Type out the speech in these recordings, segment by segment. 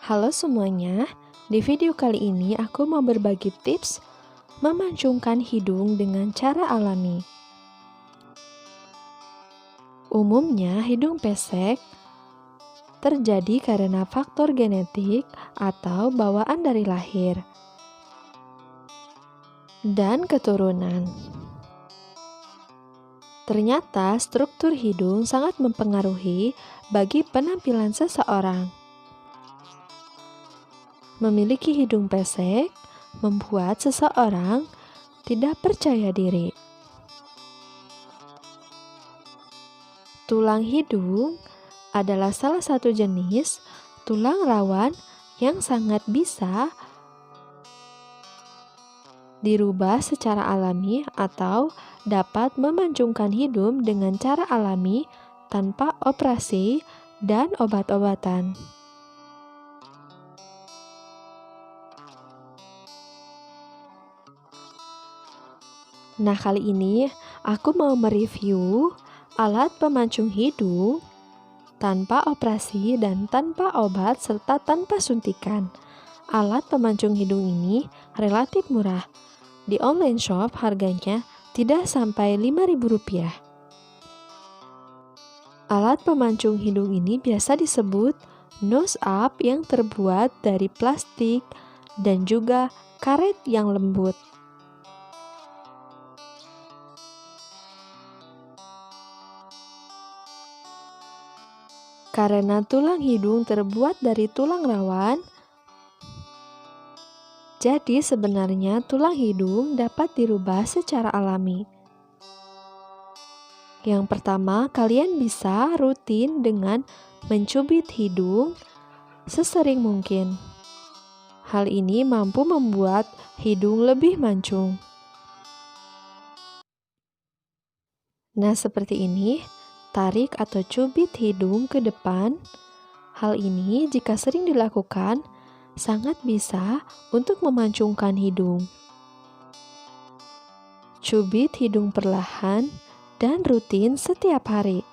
Halo semuanya, di video kali ini aku mau berbagi tips memancungkan hidung dengan cara alami. Umumnya hidung pesek terjadi karena faktor genetik atau bawaan dari lahir dan keturunan. Ternyata struktur hidung sangat mempengaruhi bagi penampilan seseorang. Memiliki hidung pesek membuat seseorang tidak percaya diri. Tulang hidung adalah salah satu jenis tulang rawan yang sangat bisa dirubah secara alami atau dapat memancungkan hidung dengan cara alami tanpa operasi dan obat-obatan. Nah, kali ini aku mau mereview alat pemancung hidung tanpa operasi dan tanpa obat serta tanpa suntikan. Alat pemancung hidung ini relatif murah. Di online shop harganya tidak sampai Rp5.000. Alat pemancung hidung ini biasa disebut nose up yang terbuat dari plastik dan juga karet yang lembut. Karena tulang hidung terbuat dari tulang rawan, jadi sebenarnya tulang hidung dapat dirubah secara alami. Yang pertama, kalian bisa rutin dengan mencubit hidung sesering mungkin. Hal ini mampu membuat hidung lebih mancung. Nah, seperti ini. Tarik atau cubit hidung ke depan. Hal ini jika sering dilakukan, sangat bisa untuk memancungkan hidung. Cubit hidung perlahan dan rutin setiap hari.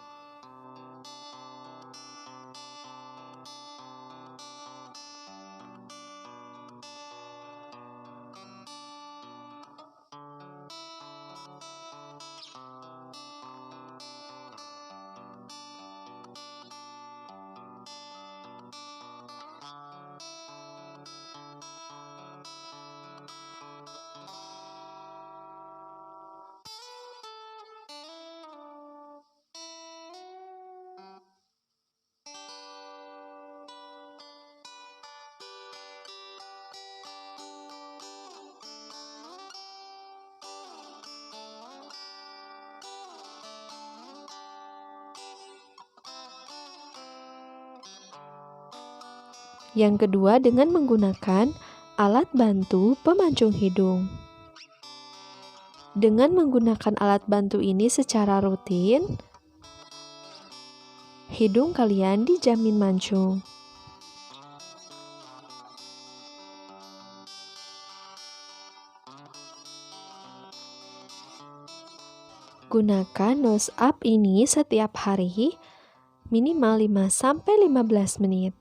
Yang kedua, dengan menggunakan alat bantu pemancung hidung. Dengan menggunakan alat bantu ini secara rutin, hidung kalian dijamin mancung. Gunakan nose up ini setiap hari minimal 5-15 menit.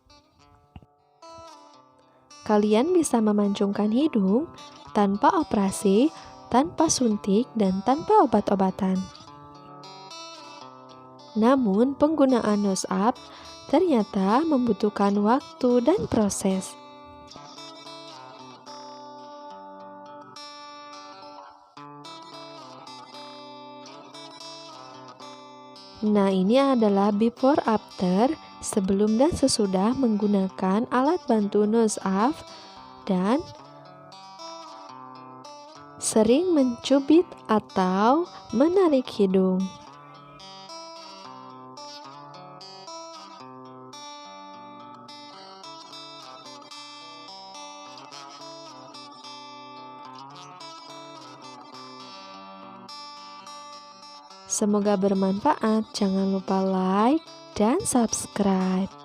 Kalian bisa memancungkan hidung tanpa operasi, tanpa suntik, dan tanpa obat-obatan. Namun, penggunaan nose up ternyata membutuhkan waktu dan proses. Nah, ini adalah before after, sebelum dan sesudah menggunakan alat bantu nose up dan sering mencubit atau menarik hidung. Semoga bermanfaat. Jangan lupa like dan subscribe.